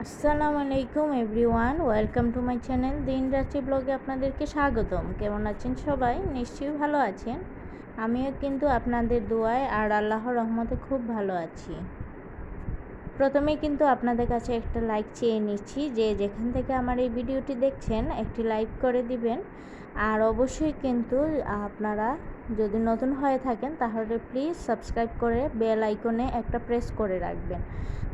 আসসালামু আলাইকুম everyone, welcome to my channel দিন রাত্রি ব্লগে আপনাদেরকে স্বাগতম। কেমন আছেন সবাই? নিশ্চয়ই ভালো আছেন। আমিও কিন্তু আপনাদের দোয়ায় আর আল্লাহর রহমতে খুব ভালো আছি। প্রথমেই কিন্তু আপনাদের কাছে একটা লাইক চেয়ে নিচ্ছি, যে যেখান থেকে আমার এই ভিডিওটি দেখছেন একটি লাইক করে দিবেন। আর অবশ্যই কিন্তু আপনারা যদি নতুন হয়ে থাকেন তাহলে প্লিজ সাবস্ক্রাইব করে বেল আইকনে একটা প্রেস করে রাখবেন,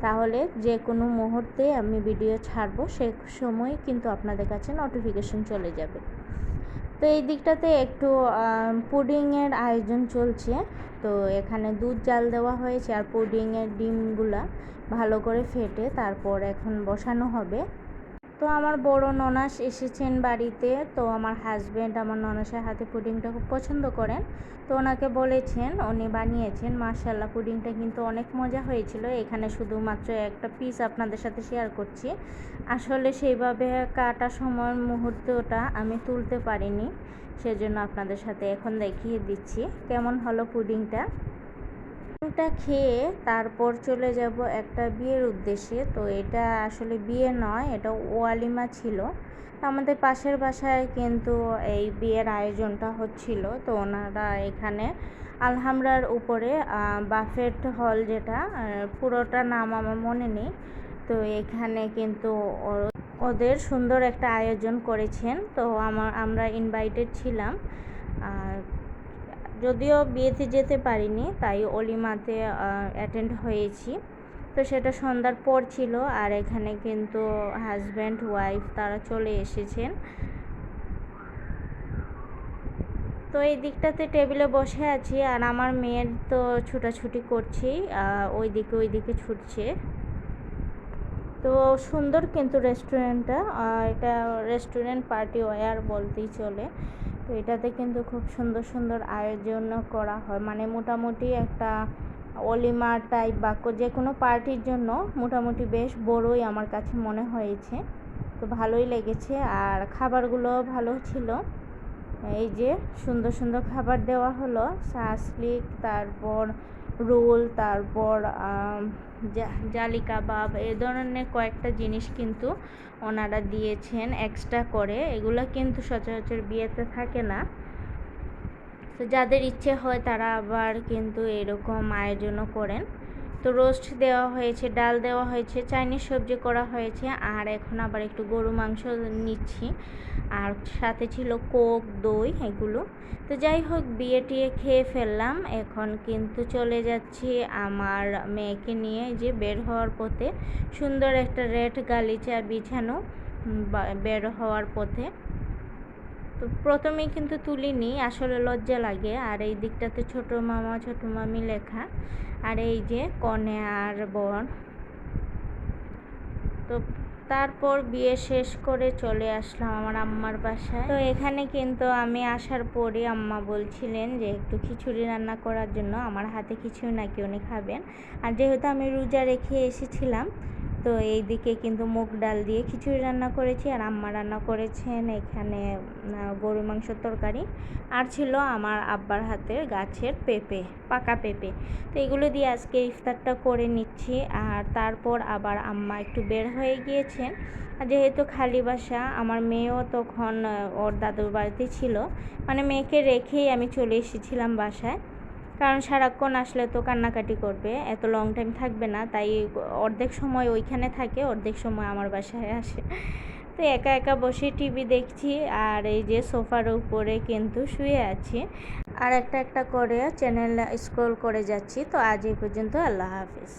তাহলে যে কোনো মুহূর্তে আমি ভিডিও ছাড়বো সে সময় কিন্তু আপনাদের কাছে নোটিফিকেশন চলে যাবে। তো এই দিকটাতে একটু পুডিংয়ের আয়োজন চলছে। তো এখানে দুধ জাল দেওয়া হয়েছে আর পুডিংয়ের ডিমগুলা ভালো করে ফেটে তারপর এখন বসানো হবে। তো আমার বড় ননাস এসেছেন বাড়িতে। তো আমার হাজব্যান্ড আমার ননাসের হাতে পুডিংটা খুব পছন্দ করেন, তো ওনাকে বলেছেন, উনি বানিয়েছেন। মাশাআল্লাহ, পুডিংটা কিন্তু অনেক মজা হয়েছিল। এখানে শুধুমাত্র একটা পিস আপনাদের সাথে শেয়ার করছি। আসলে সেইভাবে কাটা সময় মুহূর্তটা আমি তুলতে পারিনি, সেজন্য আপনাদের সাথে এখন দেখিয়ে দিচ্ছি কেমন হলো পুডিংটা। খেয়ে তারপর চলে যাব একটা বিয়ের উদ্দেশ্যে। তো এটা আসলে বিয়ে নয়, এটা ওয়ালিমা ছিল। আমাদের পাশের বাসায় কিন্তু এই বিয়ের আয়োজনটা হচ্ছিল। তো ওনারা এখানে আলহামরার উপরে বাফেট হল, যেটা পুরোটা নাম আমার মনে নেই, তো এখানে কিন্তু ওদের সুন্দর একটা আয়োজন করেছেন। তো আমরা ইনভাইটেড ছিলাম। যদিও বিয়েতে যেতে পারিনি, তাই অলিমাতে অ্যাটেন্ড হয়েছি। তো সেটা সন্ধ্যার পর ছিল। আর এখানে কিন্তু হাজব্যান্ড ওয়াইফ তারা চলে এসেছেন। তো এই দিকটাতে টেবিলে বসে আছি আর আমার মেয়ের তো ছুটাছুটি করছি, ওইদিকে ছুটছে। তো সুন্দর কিন্তু রেস্টুরেন্টটা, এটা রেস্টুরেন্ট পার্টি ওয়্যার বলতেই চলে। তো এটাতে কিন্তু খুব সুন্দর সুন্দর আয়োজন করা হয়, মানে মোটামুটি একটা অলিমা টাইপ বা যে কোনো পার্টির জন্য মোটামুটি বেশ বড়ই আমার কাছে মনে হয়েছে। তো ভালোই লেগেছে আর খাবারগুলো ভালো ছিল। এই যে সুন্দর সুন্দর খাবার দেওয়া হলো, শাসলিক, তারপর রোল, তারপর জালি কাবাব, এ ধরনের কয়েকটা জিনিস কিন্তু ওনারা দিয়েছেন এক্সট্রা করে। এগুলো কিন্তু সচরাচর বিয়েতে থাকে না। তো যাদের ইচ্ছে হয় তারা আবার কিন্তু এরকম আয়োজনও করেন। তো রোস্ট দেওয়া হয়েছে, ডাল দেওয়া হয়েছে, চাইনিজ সবজি করা হয়েছে, আর এখন আবার একটু গরু মাংস নিচ্ছি, আর সাথে ছিল কোক, দই, এগুলো। তো যাই হোক, বিয়ে টিয়ে খেয়ে ফেললাম। এখন কিন্তু চলে যাচ্ছি আমার মেয়েকে নিয়ে, যে বের হওয়ার পথে সুন্দর একটা রেড গালিচা বিছানো বের হওয়ার পথে। তো প্রথমেই কিন্তু তুলিনি, আসলে লজ্জা লাগে। আর এই দিকটাতে ছোট মামা ছোট মামি লেখা, আর এই যে কনে আর বর। তো তারপর বিয়ে শেষ করে চলে আসলাম আমার আম্মার বাসায়। তো এখানে কিন্তু আমি আসার পরই আম্মা বলছিলেন যে একটু খিচুড়ি রান্না করার জন্য, আমার হাতে খিচুড়ি নাকি উনি খাবেন। আর যেহেতু আমি রোজা রেখে এসেছিলাম, তো এই দিকে কিন্তু মুগ ডাল দিয়ে খিচুড়ি রান্না করেছি, আর আম্মা রান্না করেছেন এখানে গরু মাংসের তরকারি, আর ছিল আমার আব্বার হাতের গাছের পেঁপে, পাকা পেঁপে। তো এগুলো দিয়ে আজকে ইফতারটা করে নিচ্ছি। আর তারপর আবার আম্মা একটু বের হয়ে গিয়েছেন, যেহেতু খালি বাসা। আমার মেয়েও তখন ওর দাদুর বাড়িতে ছিল, মানে মেয়েকে রেখেই আমি চলে এসেছিলাম বাসায়, কারণ সারাক্ষণ আসলে তো কান্নাকাটি করবে, এত লং টাইম থাকবে না। তাই অর্ধেক সময় ওইখানে থাকে, অর্ধেক সময় আমার বাসায় আসে। তো একা একা বসে টিভি দেখছি, আর এই যে সোফার উপরে কিন্তু শুয়ে আছি, আর একটা একটা করে চ্যানেল স্ক্রল করে যাচ্ছি। তো আজ এই পর্যন্ত, আল্লাহ হাফিজ।